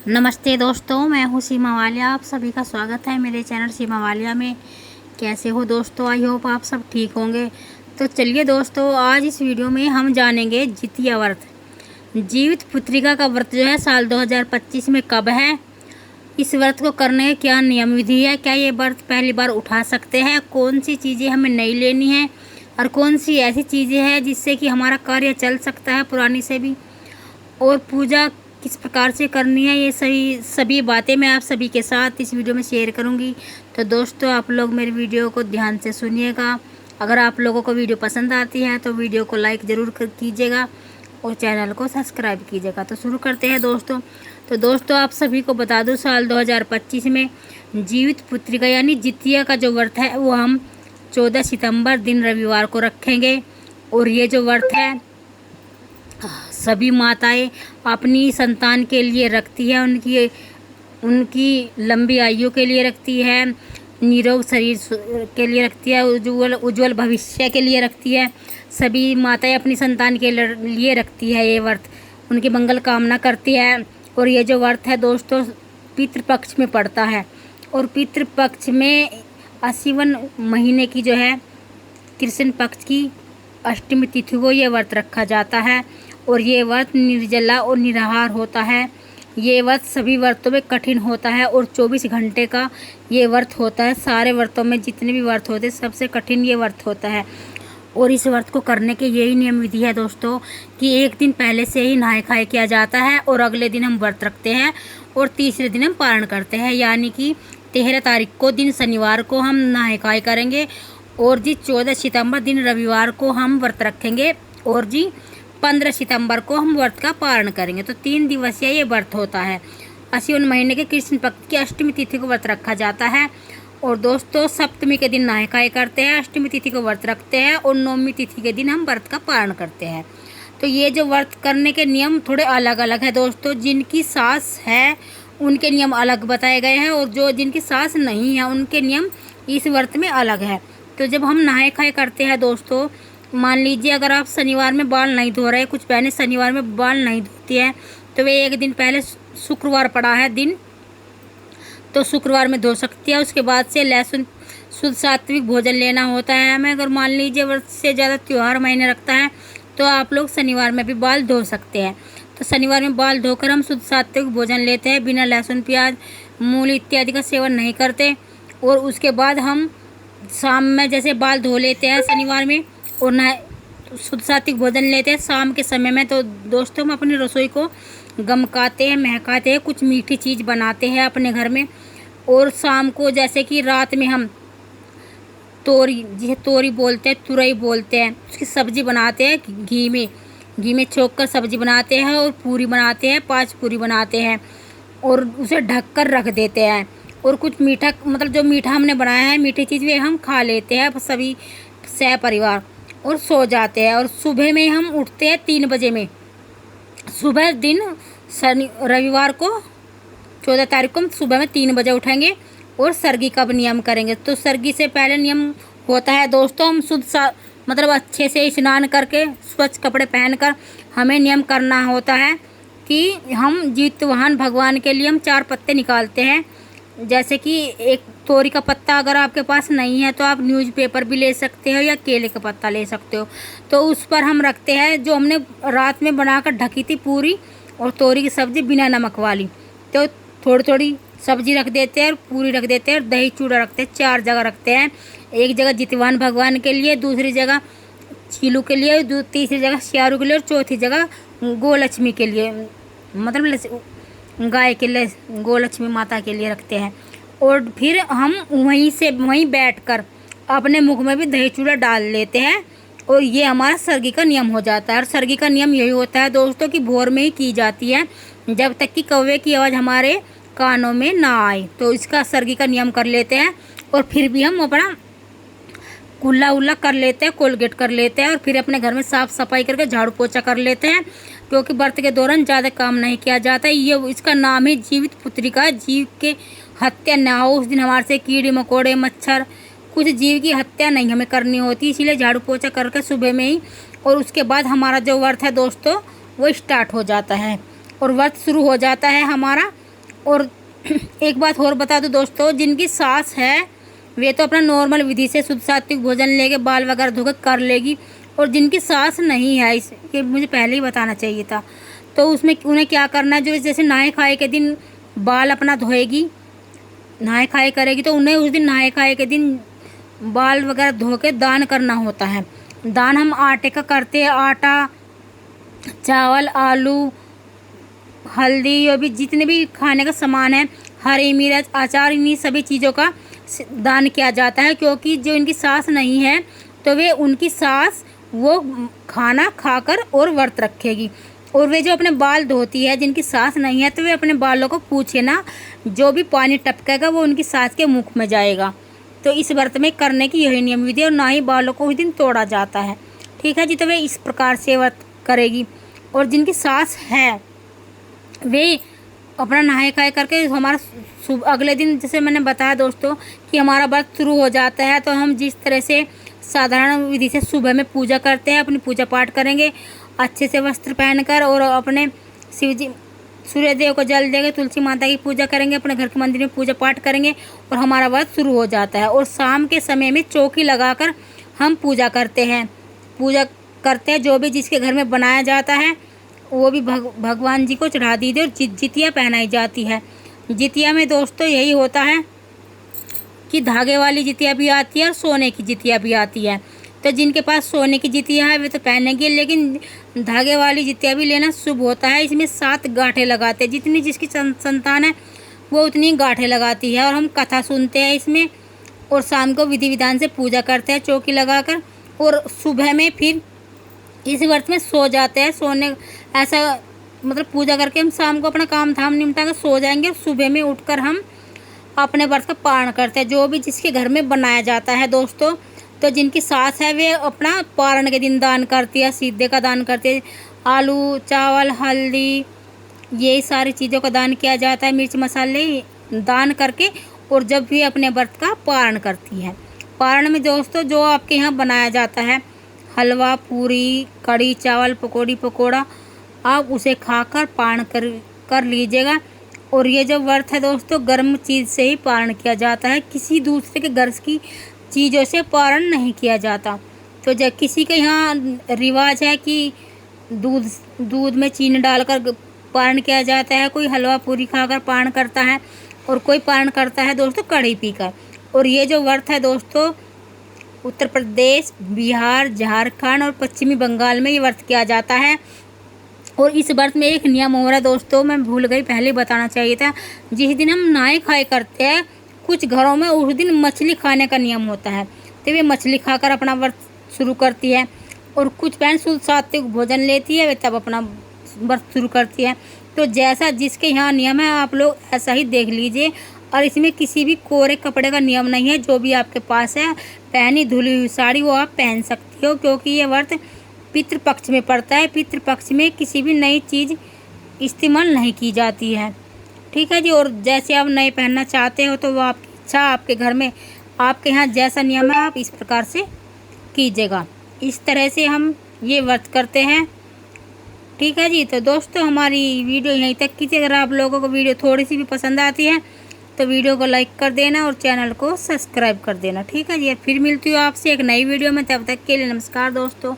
नमस्ते दोस्तों, मैं हूँ सीमा वालिया। आप सभी का स्वागत है मेरे चैनल सीमा वालिया में। कैसे हो दोस्तों? आई होप आप सब ठीक होंगे। तो चलिए दोस्तों, आज इस वीडियो में हम जानेंगे जितिया व्रत। जीवित पुत्रिका का व्रत जो है साल 2025 में कब है, इस व्रत को करने की क्या नियम विधि है, क्या ये व्रत पहली बार उठा सकते हैं, कौन सी चीज़ें हमें नहीं लेनी है और कौन सी ऐसी चीज़ें हैं जिससे कि हमारा कार्य चल सकता है पुरानी से भी, और पूजा किस प्रकार से करनी है, ये सभी बातें मैं आप सभी के साथ इस वीडियो में शेयर करूंगी। तो दोस्तों, आप लोग मेरी वीडियो को ध्यान से सुनिएगा। अगर आप लोगों को वीडियो पसंद आती है तो वीडियो को लाइक ज़रूर कीजिएगा और चैनल को सब्सक्राइब कीजिएगा। तो शुरू करते हैं दोस्तों। तो दोस्तों, आप सभी को बता दूँ, साल 2025 में जीवित पुत्रिका यानी जितिया का जो व्रत है वो हम 14 सितंबर दिन रविवार को रखेंगे। और ये जो व्रत है सभी माताएं अपनी संतान के लिए रखती है, उनकी लंबी आयु के लिए रखती है, निरोग शरीर के लिए रखती है, उज्जवल भविष्य के लिए रखती है। सभी माताएं अपनी संतान के लिए रखती है ये व्रत, उनकी मंगल कामना करती है। और ये जो व्रत है दोस्तों पितृपक्ष में पड़ता है, और पितृपक्ष में आश्विन महीने की जो है कृष्ण पक्ष की अष्टमी तिथि को ये व्रत रखा जाता है। और ये व्रत निर्जला और निराहार होता है। ये व्रत सभी व्रतों में कठिन होता है और 24 घंटे का ये व्रत होता है। सारे व्रतों में जितने भी व्रत होते हैं सबसे कठिन ये व्रत होता है। और इस व्रत को करने के यही नियम विधि है दोस्तों कि एक दिन पहले से ही नहाय खाए किया जाता है और अगले दिन हम व्रत रखते हैं और तीसरे दिन हम पारण करते हैं। यानी कि 13 तारीख को दिन शनिवार को हम नहाय खाए करेंगे और जी 14 सितंबर दिन रविवार को हम व्रत रखेंगे और जी 15 सितंबर को हम व्रत का पारण करेंगे। तो 3 दिवसीय ये व्रत होता है। आश्विन महीने के कृष्ण पक्ष की अष्टमी तिथि को व्रत रखा जाता है। और दोस्तों, सप्तमी के दिन नहाय खाए करते हैं, अष्टमी तिथि को व्रत रखते हैं और नवमी तिथि के दिन हम व्रत का पारण करते हैं। तो ये जो व्रत करने के नियम थोड़े अलग अलग है दोस्तों। जिनकी सास है उनके नियम अलग बताए गए हैं और जिनकी सास नहीं है उनके नियम इस व्रत में अलग है। तो जब हम नहाए खाए करते हैं दोस्तों, मान लीजिए अगर आप शनिवार में बाल नहीं धो रहे, कुछ बहनें शनिवार में बाल नहीं धोती हैं, तो वे एक दिन पहले शुक्रवार पड़ा है दिन, तो शुक्रवार में धो सकती है। उसके बाद से लहसुन शुद्ध सात्विक भोजन लेना होता है हमें। अगर मान लीजिए व्रत से ज़्यादा त्यौहार महीने रखता है तो आप लोग शनिवार में भी बाल धो सकते हैं। तो शनिवार में बाल धोकर हम शुद्ध सात्विक भोजन लेते हैं, बिना लहसुन प्याज मूली इत्यादि का सेवन नहीं करते। और उसके बाद हम शाम में जैसे बाल धो लेते हैं शनिवार में और शुद्ध सात्विक भोजन लेते हैं शाम के समय में। तो दोस्तों, हम अपनी रसोई को गमकाते हैं, महकाते हैं, कुछ मीठी चीज़ बनाते हैं अपने घर में। और शाम को जैसे कि रात में हम तोरी, जिसे तोरी बोलते हैं, तुरई बोलते हैं, उसकी सब्ज़ी बनाते हैं। घी में छोंक कर सब्ज़ी बनाते हैं और पूरी बनाते हैं, 5 पूरी बनाते हैं और उसे ढक कर रख देते हैं। और कुछ मीठा, मतलब जो मीठा हमने बनाया है मीठी चीज़ वे हम खा लेते हैं सभी सह परिवार और सो जाते हैं। और सुबह में हम उठते हैं 3 बजे में। सुबह दिन रविवार को 14 तारीख को हम सुबह में 3 बजे उठेंगे और सर्गी का भी नियम करेंगे। तो सर्गी से पहले नियम होता है दोस्तों, हम मतलब अच्छे से स्नान करके स्वच्छ कपड़े पहनकर हमें नियम करना होता है कि हम जीतवाहन भगवान के लिए हम 4 पत्ते निकालते हैं। जैसे कि एक तोरी का पत्ता अगर आपके पास नहीं है तो आप न्यूज़पेपर भी ले सकते हो या केले का पत्ता ले सकते हो। तो उस पर हम रखते हैं जो हमने रात में बनाकर ढकी थी पूरी और तोरी की सब्ज़ी बिना नमक वाली। तो थोड़ी थोड़ी सब्ज़ी रख देते हैं और पूरी रख देते हैं और दही चूड़ा रखते हैं। 4 जगह रखते हैं, एक जगह जितवान भगवान के लिए, दूसरी जगह चीलू के लिए, तीसरी जगह श्यारू के लिए और चौथी जगह गोलक्ष्मी के लिए, मतलब गाय के लिए, गोलक्ष्मी माता के लिए रखते हैं। और फिर हम वहीं बैठकर अपने मुख में भी दही चूड़ा डाल लेते हैं और ये हमारा सर्गी का नियम हो जाता है। और सर्गी का नियम यही होता है दोस्तों कि भोर में ही की जाती है जब तक कि कौवे की आवाज़ हमारे कानों में ना आए। तो इसका सर्गी का नियम कर लेते हैं और फिर भी हम अपना कुल्ला उल्ला कर लेते हैं, कोलगेट कर लेते हैं और फिर अपने घर में साफ़ सफाई करके झाड़ू पोछा कर लेते हैं, क्योंकि व्रत के दौरान ज़्यादा काम नहीं किया जाता। ये इसका नाम है जीवित पुत्रिका। जीव के हत्या ना हो उस दिन, हमारे से कीड़े मकोड़े मच्छर कुछ जीव की हत्या नहीं हमें करनी होती, इसीलिए झाड़ू पोछा करके सुबह में ही। और उसके बाद हमारा जो व्रत है दोस्तों वो स्टार्ट हो जाता है और व्रत शुरू हो जाता है हमारा और एक बात और बता दूं दोस्तों, जिनकी सास है वे तो अपना नॉर्मल विधि से शुद्ध सात्विक भोजन लेके बाल वगैरह धोकर कर लेगी, और जिनकी सास नहीं है, इस ये मुझे पहले ही बताना चाहिए था, तो उसमें उन्हें क्या करना है, जो जैसे नहाए खाए के दिन बाल अपना धोएगी, नहाए खाए करेगी, तो उन्हें उस दिन नहाए खाए के दिन बाल वगैरह धो के दान करना होता है। दान हम आटे का करते हैं, आटा, चावल, आलू, हल्दी और भी जितने भी खाने का सामान है, हरी मिर्च, अचार, इन्हीं सभी चीज़ों का दान किया जाता है। क्योंकि जो इनकी सास नहीं है तो वे उनकी सास वो खाना खाकर और व्रत रखेगी, और वे जो अपने बाल धोती है, जिनकी सास नहीं है, तो वे अपने बालों को पूछे ना, जो भी पानी टपकेगा वो उनकी सास के मुख में जाएगा। तो इस व्रत में करने की यही नियम विधि है, और ना ही बालों को उस दिन तोड़ा जाता है। ठीक है जी, तो वे इस प्रकार से व्रत करेगी। और जिनकी सास है वे अपना नहाए खाए करके हमारा अगले दिन, जैसे मैंने बताया दोस्तों कि हमारा व्रत शुरू हो जाता है, तो हम जिस तरह से साधारण विधि से सुबह में पूजा करते हैं, अपनी पूजा पाठ करेंगे अच्छे से वस्त्र पहनकर, और अपने शिव जी सूर्य देव को जल देंगे, तुलसी माता की पूजा करेंगे, अपने घर के मंदिर में पूजा पाठ करेंगे, और हमारा व्रत शुरू हो जाता है। और शाम के समय में चौकी लगाकर हम पूजा करते हैं, जो भी जिसके घर में बनाया जाता है वो भी भगवान जी को चढ़ा दीजिए, और जितिया पहनाई जाती है। जितिया में दोस्तों यही होता है कि धागे वाली जितिया भी आती है और सोने की जितिया भी आती है। तो जिनके पास सोने की जितिया है वे तो पहनेंगे, लेकिन धागे वाली जितिया भी लेना शुभ होता है। इसमें 7 गांठें लगाते हैं, जितनी जिसकी संतान है वो उतनी गांठें लगाती है, और हम कथा सुनते हैं इसमें, और शाम को विधि विधान से पूजा करते हैं चौकी लगाकर, और सुबह में फिर इस व्रत में सो जाते हैं। सोने ऐसा मतलब पूजा करके हम शाम को अपना काम धाम निपटा कर सो जाएंगे, और सुबह में उठकर हम अपने व्रत का पारण करते हैं, जो भी जिसके घर में बनाया जाता है दोस्तों। तो जिनकी सास है वे अपना पारण के दिन दान करती है, सीधे का दान करती है, आलू, चावल, हल्दी, ये सारी चीज़ों का दान किया जाता है, मिर्च मसाले दान करके, और जब भी अपने व्रत का पारण करती है। पारण में दोस्तों जो आपके यहाँ बनाया जाता है, हलवा, पूरी, कढ़ी चावल, पकौड़ी, पकौड़ा, आप उसे खाकर पारण कर लीजिएगा। और ये जो व्रत है दोस्तों, गर्म चीज़ से ही पारण किया जाता है, किसी दूसरे के घर की चीज़ों से पारण नहीं किया जाता। तो जब किसी के यहाँ रिवाज है कि दूध में चीनी डालकर पारण किया जाता है, कोई हलवा पूरी खाकर पारण करता है, और कोई पारण करता है दोस्तों कढ़ी पीकर। और ये जो व्रत है दोस्तों, उत्तर प्रदेश, बिहार, झारखंड और पश्चिमी बंगाल में ये व्रत किया जाता है। और इस व्रत में एक नियम हो रहा है दोस्तों, मैं भूल गई, पहले बताना चाहिए था। जिस दिन हम नहाए खाए करते हैं, कुछ घरों में उस दिन मछली खाने का नियम होता है, तो वे मछली खाकर अपना व्रत शुरू करती है। और कुछ बहन शुद्ध सात्विक भोजन लेती है, वे तब अपना व्रत शुरू करती है। तो जैसा जिसके यहाँ नियम है आप लोग ऐसा ही देख लीजिए, और इसमें किसी भी कोरे कपड़े का नियम नहीं है। जो भी आपके पास है, पहनी धुली हुई साड़ी वो आप पहन सकती हो, क्योंकि ये व्रत पितृपक्ष में पड़ता है। पितृपक्ष में किसी भी नई चीज़ इस्तेमाल नहीं की जाती है। ठीक है जी। और जैसे आप नए पहनना चाहते हो तो वो आपकी इच्छा, आपके घर में आपके यहाँ जैसा नियम है आप इस प्रकार से कीजिएगा। इस तरह से हम ये व्रत करते हैं। ठीक है जी। तो दोस्तों हमारी वीडियो यहीं तक की थी। अगर आप लोगों को वीडियो थोड़ी सी भी पसंद आती है तो वीडियो को लाइक कर देना और चैनल को सब्सक्राइब कर देना। ठीक है जी। फिर मिलती हूँ आपसे एक नई वीडियो में, तब तक के लिए नमस्कार दोस्तों।